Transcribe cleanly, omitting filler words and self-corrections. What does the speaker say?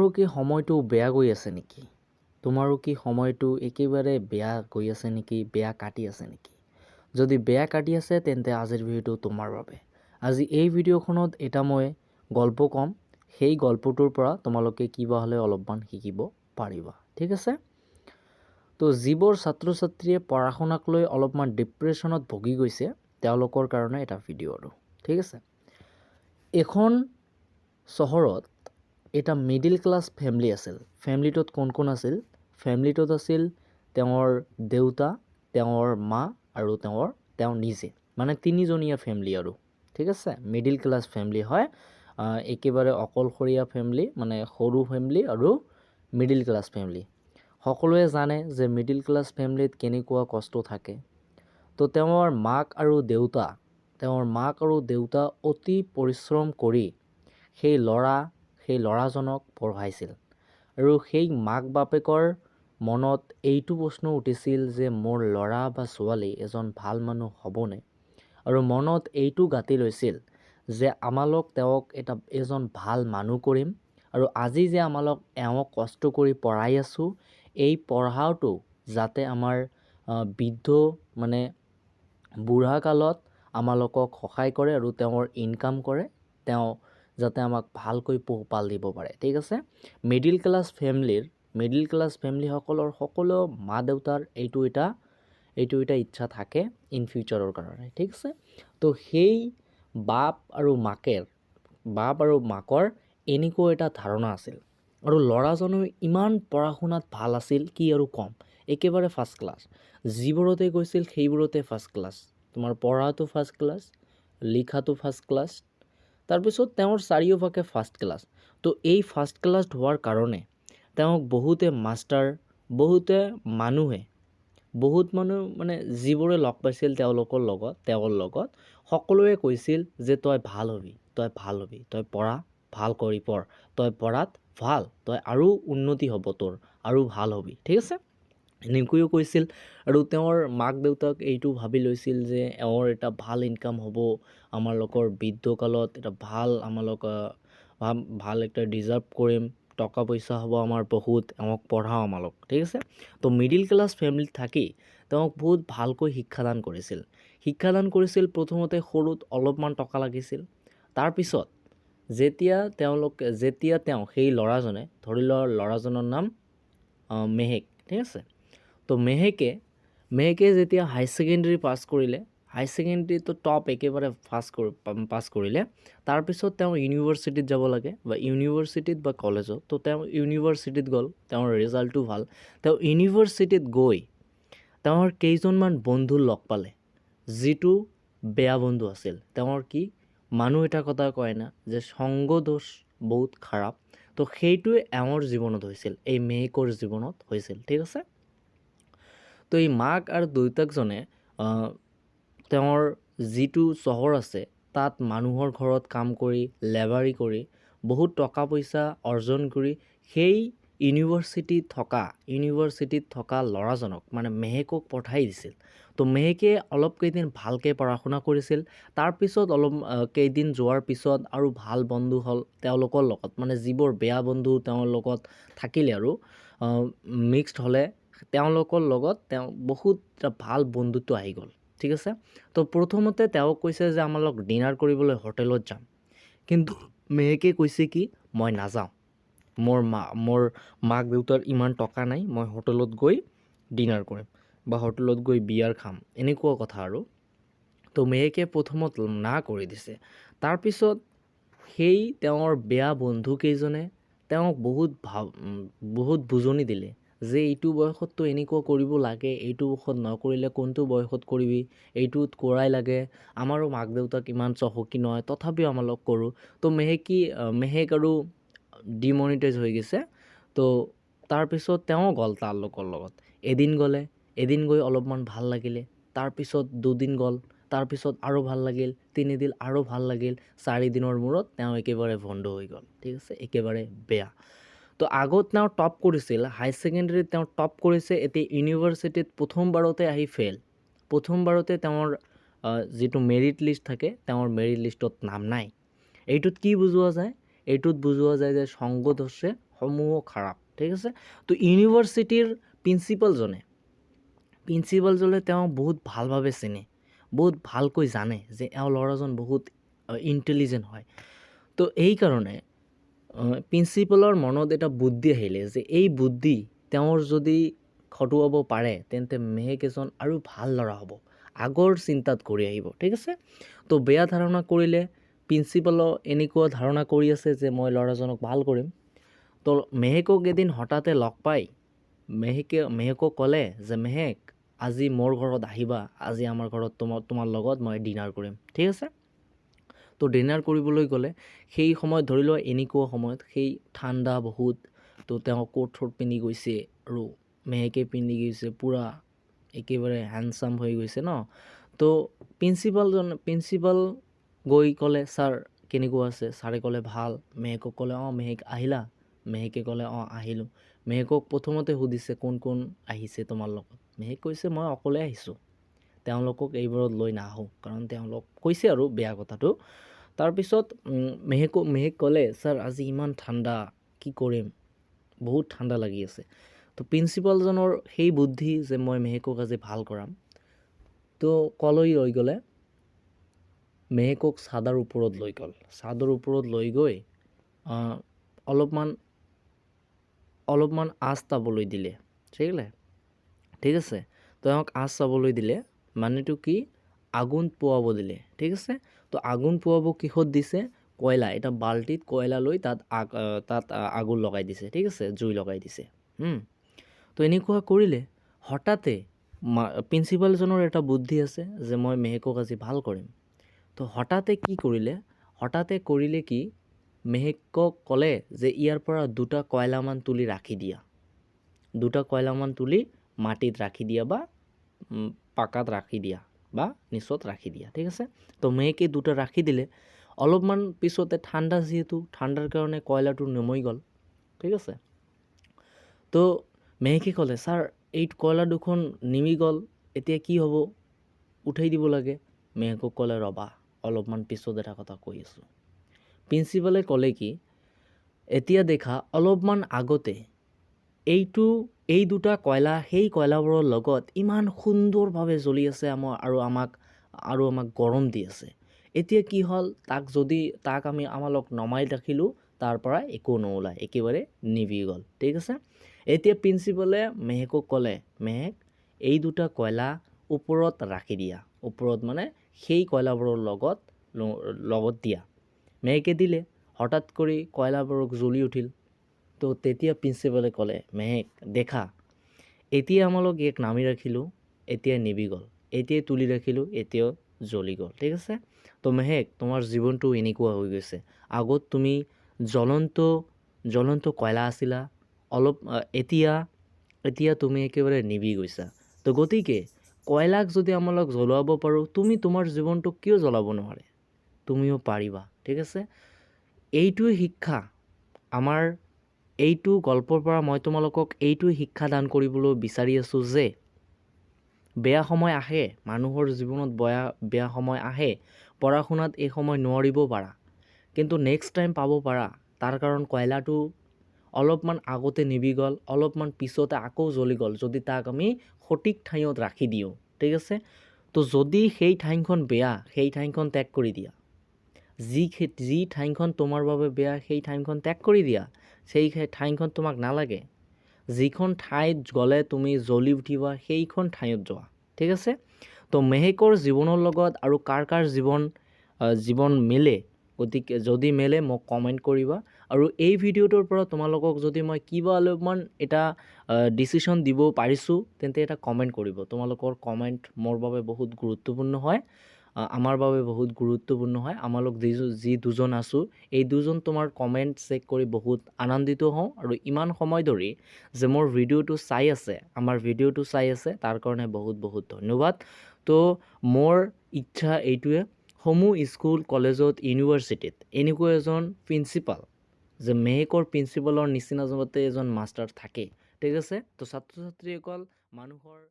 তোমাৰো কি সময়টো বেয়া গৈ আছে নেকি? তোমাৰো কি সময়টো একেবাৰে বেয়া গৈ আছে নেকি? বেয়া কাটি আছে নেকি? যদি বেয়া কাটি আছে তেন্তে আজিৰ ভিডিঅ'টো তোমাৰ বাবে। আজি এই ভিডিঅ'খনত এটা মই গল্প ক'ম। সেই গল্পটোৰ পৰা তোমালোকে কিবা হ'লে অলপমান শিকিব পাৰিবা। ঠিক আছে? তো যিবোৰ ছাত্ৰ ছাত্ৰীয়ে পঢ়া শুনাক লৈ অলপমান ডিপ্ৰেশ্যনত ভুগি গৈছে তেওঁলোকৰ কাৰণে এটা ভিডিঅ' আৰু। ঠিক আছে? এখন চহৰত এটা মিডিল ক্লাছ ফেমিলি আছিল। ফেমিলিটোত কোন কোন আছিল? ফেমিলিটোত আছিল তেওঁৰ দেউতা, তেওঁৰ মা আৰু তেওঁ নিজে। মানে তিনিজনীয়া ফেমিলি আৰু। ঠিক আছে? মিডিল ক্লাছ ফেমিলি হয়। একেবাৰে অকলশৰীয়া ফেমিলি, মানে সৰু ফেমিলি আৰু মিডিল ক্লাছ ফেমিলি। সকলোৱে জানে যে মিডিল ক্লাছ ফেমিলিত কেনেকুৱা কষ্ট থাকে। তো তেওঁৰ মাক আৰু দেউতা অতি পৰিশ্ৰম কৰি সেই ল'ৰাজনক পঢ়াইছিল। আৰু সেই মাক বাপেকৰ মনত এইটো প্ৰশ্ন উঠিছিল যে মোৰ ল'ৰা বা ছোৱালী এজন ভাল মানুহ হ'বনে? আৰু মনত এইটো গাঁঠি লৈছিল যে আমালোক তেওঁক এজন ভাল মানুহ কৰিম। আৰু আজি যে আমালোক এওঁক কষ্ট কৰি পঢ়াই আছোঁ, এই পঢ়াওটো যাতে আমাৰ বৃদ্ধ মানে বুঢ়া কালত আমালোকক সহায় কৰে আৰু তেওঁৰ ইনকাম কৰে, তেওঁ যাতে আমাক ভালকৈ পোহপাল দিব পাৰে। ঠিক আছে? মিডিল ক্লাছ ফেমিলিসকলৰ সকলো মা দেউতাৰ এইটো এটা ইচ্ছা থাকে ইন ফিউচাৰৰ কাৰণে। ঠিক আছে? তো সেই বাপ আৰু মাকৰ এনেকুৱা এটা ধাৰণা আছিল। আৰু ল'ৰাজনো ইমান পঢ়া শুনাত ভাল আছিল, কি আৰু কম, একেবাৰে ফাৰ্ষ্ট ক্লাছ। যিবোৰতে গৈছিল সেইবোৰতে ফাৰ্ষ্ট ক্লাছ। তোমাৰ পঢ়াটো ফাৰ্ষ্ট ক্লাছ, লিখাটো ফাৰ্ষ্ট ক্লাছ, তাৰপিছত তেওঁৰ চাৰিওফাকে ফাৰ্ষ্ট ক্লাছ। তো এই ফাৰ্ষ্ট ক্লাছ হোৱাৰ কাৰণে তেওঁক বহুত মানুহ মানে যিবোৰে লগ পাইছিল তেওঁৰ লগত সকলোৱে কৈছিল যে তই ভাল হবি, তই পঢ়া ভাল কৰি পঢ়, তই পঢ়াত ভাল, তই আৰু উন্নতি হ'ব তোৰ, আৰু ভাল হবি। ঠিক আছে? এনেকৈও কৈছিল। আৰু তেওঁৰ মাক দেউতাক এইটো ভাবি লৈছিল যে এওঁৰ এটা ভাল ইনকাম হ'ব, আমালোকৰ বৃদ্ধকালত এটা ভাল একটা ডিজাৰ্ভ কৰিম, টকা পইচা হ'ব আমাৰ বহুত, এওঁক পঢ়াওঁ আমালোক। ঠিক আছে? তো মিডিল ক্লাছ ফেমিলিত থাকি তেওঁক বহুত ভালকৈ শিক্ষাদান কৰিছিল। প্ৰথমতে সৰুত অলপমান টকা লাগিছিল। তাৰপিছত যেতিয়া তেওঁ সেই ল'ৰাজনে, ধৰি লোৱা ল'ৰাজনৰ নাম মেহেক। ঠিক আছে? তো মেহেকে যেতিয়া হাই ছেকেণ্ডেৰী পাছ কৰিলে, হাই ছেকেণ্ডেৰীটো টপ একেবাৰে পাছ কৰিলে, তাৰপিছত তেওঁ ইউনিভাৰ্চিটিত যাব লাগে, বা ইউনিভাৰ্চিটিত বা কলেজত। তো তেওঁ ইউনিভাৰ্চিটিত গ'ল, তেওঁৰ ৰিজাল্টটো ভাল। তেওঁ ইউনিভাৰ্চিটিত গৈ তেওঁৰ কেইজনমান বন্ধু লগ পালে, যিটো বেয়া বন্ধু আছিল। তেওঁৰ মানুহ এটা কথা কয় না যে সংগ দোষ বহুত খাৰাপ। তো সেইটোৱে এওঁৰ জীৱনত হৈছিল, এই মেহেকৰ জীৱনত হৈছিল। ঠিক আছে? তো এই মাক আৰু দেউতাকজনে তেওঁৰ যিটো চহৰ আছে তাত মানুহৰ ঘৰত কাম কৰি, লেবাৰী কৰি, বহুত টকা পইচা অৰ্জন কৰি সেই ইউনিভাৰ্চিটিত থকা ল'ৰাজনক, মানে মেহেকক পঠাই দিছিল। তো মেহেকে অলপ কেইদিন ভালকৈ পঢ়া শুনা কৰিছিল। তাৰপিছত কেইদিন যোৱাৰ পিছত আৰু ভাল বন্ধু হ'ল তেওঁলোকৰ লগত, মানে যিবোৰ বেয়া বন্ধু তেওঁৰ লগত থাকিলে আৰু মিক্সড হ'লে, তেওঁলোকৰ লগত তেওঁ বহুত এটা ভাল বন্ধুত্ব আহি গ'ল। ঠিক আছে? তো প্ৰথমতে তেওঁক কৈছে যে আমালোক ডিনাৰ কৰিবলৈ হোটেলত যাম। কিন্তু মেহেকে কৈছে কি, মই নাযাওঁ, মোৰ মাক দেউতাৰ ইমান টকা নাই, মই হোটেলত গৈ ডিনাৰ কৰিম বা হোটেলত গৈ বিয়াৰ খাম, এনেকুৱা কথা আৰু। তো মেহেকে প্ৰথমত না কৰি দিছে। তাৰপিছত সেই তেওঁৰ বেয়া বন্ধুকেইজনে তেওঁক বহুত বুজনি দিলে যে এইটো বয়সততো এনেকুৱা কৰিব লাগে, এইটো বয়সত নকৰিলে কোনটো বয়সত কৰিবি, এইটোত কৰাই লাগে, আমাৰো মাক দেউতাক ইমান চহকী নহয়, তথাপিও আমালোক কৰোঁ। তো মেহেক আৰু ডিমনিটাইজ হৈ গৈছে। তো তাৰপিছত তেওঁ গ'ল তেওঁলোকৰ লগত। এদিন গৈ অলপমান ভাল লাগিলে, তাৰপিছত 2 দিন গ'ল, তাৰপিছত আৰু ভাল লাগিল, 3 দিন আৰু ভাল লাগিল, 4 দিনৰ মূৰত তেওঁ একেবাৰে ভণ্ড হৈ গ'ল। ঠিক আছে? একেবাৰে বেয়া। তো আগত তেওঁ টপ কৰিছিল, হাই ছেকেণ্ডেৰীত তেওঁ টপ কৰিছে, এতিয়া ইউনিভাৰ্চিটিত প্ৰথমবাৰতে আহি ফেইল। প্ৰথমবাৰতে তেওঁৰ যিটো মেৰিট লিষ্ট থাকে, তেওঁৰ মেৰিট লিষ্টত নাম নাই। এইটোত কি বুজোৱা যায়? এইটোত বুজোৱা যায় যে সংগ দোষে সমূহ খাৰাপ ঠিক আছে তো ইউনিভাৰ্চিটিৰ প্ৰিন্সিপালজনে তেওঁ বহুত ভালভাৱে চিনে বহুত ভালকৈ জানে যে এওঁ ল'ৰাজন বহুত ইণ্টেলিজেণ্ট হয় তো এইকাৰণে প্ৰিন্সিপালৰ মনত এটা বুদ্ধি আহিলে যে এই বুদ্ধি তেওঁৰ যদি খটুৱাব পাৰে তেন্তে মেহেক এজন আৰু ভাল ল'ৰা হ'ব আগৰ চিন্তাত কৰি আহিব ঠিক আছে তো বেয়া ধাৰণা কৰিলে প্ৰিন্সিপালো এনেকুৱা ধাৰণা কৰি আছে যে মই ল'ৰাজনক ভাল কৰিম তো মেহেকক এদিন হঠাতে লগ পাই মেহেকক ক'লে যে মেহেক আজি মোৰ ঘৰত আহিবা আজি আমাৰ ঘৰত তোমাৰ লগত মই ডিনাৰ কৰিম ঠিক আছে তো ডিনাৰ কৰিবলৈ গ'লে সেই সময়ত ধৰি লোৱা এনেকুৱা সময়ত সেই ঠাণ্ডা বহুত তো তেওঁ কোট চোট পিন্ধি গৈছে আৰু মেহেকে পিন্ধি গৈছে পূৰা একেবাৰে হেণ্ডচাম হৈ গৈছে ন তো প্ৰিন্সিপাল গৈ ক'লে ছাৰ কেনেকুৱা আছে ছাৰে ক'লে ভাল মেহেকক ক'লে অঁ মেহেক আহিলা মেহেকে ক'লে অঁ আহিলোঁ মেহেকক প্ৰথমতে সুধিছে কোন কোন আহিছে তোমাৰ লগত মেহেক কৈছে মই অকলে আহিছোঁ তেওঁলোকক এইবোৰত লৈ নাহোঁ কাৰণ তেওঁলোক কৈছে আৰু বেয়া কথাটো তাৰপিছত মেহেক ক'লে ছাৰ আজি ইমান ঠাণ্ডা কি কৰিম বহুত ঠাণ্ডা লাগি আছে তো প্ৰিন্সিপালজনৰ সেই বুদ্ধি যে মই মেহেকক আজি ভাল কৰাম তো কলৈ লৈ গ'লে মেহেকক চাদৰ ওপৰত লৈ গ'ল চাদৰ ওপৰত লৈ গৈ অলপমান আঁচ চাবলৈ দিলে ঠিক আছে তেওঁক আঁচ চাবলৈ দিলে মানেটো কি আগুন পোৱাব দিলে ঠিক আছে তো আগুন পোৱাব কিহত দিছে কয়লা এটা বাল্টিত কয়লা লৈ তাত আগুন লগাই দিছে ঠিক আছে জুই লগাই দিছে তো এনেকুৱা কৰিলে হঠাতে প্ৰিন্সিপালজনৰ এটা বুদ্ধি আছে যে মই মেহেকক আজি ভাল কৰিম তো হঠাতে কৰিলে কি মেহেকক ক'লে যে ইয়াৰ পৰা দুটা কয়লামান তুলি ৰাখি দিয়া মাটিত ৰাখি দিয়া বা পাকাত ৰাখি দিয়া বা নিচত ৰাখি দিয়া ঠিক আছে তো মেহেকে দুটা ৰাখি দিলে অলপমান পিছতে ঠাণ্ডা যিহেতু ঠাণ্ডাৰ কাৰণে কয়লাটো নমৈ গ'ল ঠিক আছে তো মেহেকে ক'লে ছাৰ এই কয়লা দুখন নিমি গ'ল এতিয়া কি হ'ব উঠাই দিব লাগে মেহেকক ক'লে ৰ'বা অলপমান পিছত এটা কথা কৈ আছোঁ প্ৰিন্সিপালে ক'লে কি এতিয়া দেখা অলপমান আগতে এই দুটা কয়লা সেই কয়লাবোৰৰ লগত ইমান সুন্দৰভাৱে জ্বলি আছে আৰু আমাক গৰম দি আছে এতিয়া কি হ'ল তাক আমি আমাক নমাই ৰাখিলোঁ তাৰ পৰা একো নোলায় একেবাৰে নিভি গ'ল ঠিক আছে এতিয়া প্ৰিন্সিপালে মেহেকক ক'লে মেহেক এই দুটা কয়লা ওপৰত ৰাখি দিয়া ওপৰত মানে সেই কয়লাবোৰৰ লগত দিয়া মেহেকে দিলে হঠাৎ কৰি কয়লাবোৰক জ্বলি উঠিল তো তেতিয়া প্ৰিন্সিপালে ক'লে মেহেক দেখা এতিয়া আমালোক এক নামি ৰাখিলোঁ এতিয়া নিভি গ'ল এতিয়া তুলি ৰাখিলোঁ এতিয়াও জ্বলি গ'ল ঠিক আছে তো মেহেক তোমাৰ জীৱনটো এনেকুৱা হৈ গৈছে আগত তুমি জ্বলন্ত কয়লা আছিলা এতিয়া তুমি একেবাৰে নিভি গৈছা তো গতিকে কয়লাক যদি আমালোক জ্বলাব পাৰোঁ তুমি তোমাৰ জীৱনটো কিয় জ্বলাব নোৱাৰে তুমিও পাৰিবা ঠিক আছে এইটোৱে শিক্ষা আমাৰ এইটো গল্পৰ পৰা মই তোমালোকক এইটোৱে শিক্ষা দান কৰিবলৈ বিচাৰি আছোঁ যে বেয়া সময় আহে মানুহৰ জীৱনত বেয়া সময় আহে পঢ়া শুনাত এই সময় নোৱাৰিব পাৰা কিন্তু নেক্সট টাইম পাব পাৰা তাৰ কাৰণ কয়লাটো অলপমান আগতে নিভি গ'ল অলপমান পিছতে আকৌ জ্বলি গ'ল যদি তাক আমি সঠিক ঠাইত ৰাখি দিওঁ ঠিক আছে তো যদি সেই ঠাইখন বেয়া সেই ঠাইখন ত্যাগ কৰি দিয়া যি ঠাইখন তোমাৰ বাবে বেয়া সেই ঠাইখন ত্যাগ কৰি দিয়া সেই ঠাইখন তোমাক নালাগে যিখন ঠাইত গ'লে তুমি জ্বলি উঠিবা সেইখন ঠাইত যোৱা ঠিক আছে তো মেহেকৰ জীৱনৰ লগত আৰু কাৰ জীৱন মিলে গতিকে যদি মিলে মোক কমেণ্ট কৰিবা আৰু এই ভিডিঅ'টোৰ পৰা তোমালোকক যদি মই কিবা অলপমান এটা ডিচিশ্যন দিব পাৰিছোঁ তেন্তে এটা কমেণ্ট কৰিব তোমালোকৰ কমেণ্ট মোৰ বাবে বহুত গুৰুত্বপূৰ্ণ হয় আমাৰ বাবে বহুত গুৰুত্বপূৰ্ণ হয় আমালোক যি দুজন আছোঁ এই দুজন তোমাৰ কমেণ্ট চেক কৰি বহুত আনন্দিত হওঁ আৰু ইমান সময় ধৰি যে মোৰ আমাৰ ভিডিঅ'টো চাই আছে তাৰ কাৰণে বহুত বহুত ধন্যবাদ তো মোৰ ইচ্ছা এইটোৱে সমূহ স্কুল কলেজত ইউনিভাৰ্চিটিত এনেকুৱা এজন প্ৰিন্সিপাল যে মেহেকৰ প্ৰিন্সিপালৰ নিচিনা যাতে এজন মাষ্টাৰ থাকে ঠিক আছে তো ছাত্ৰ ছাত্ৰীসকল মানুহৰ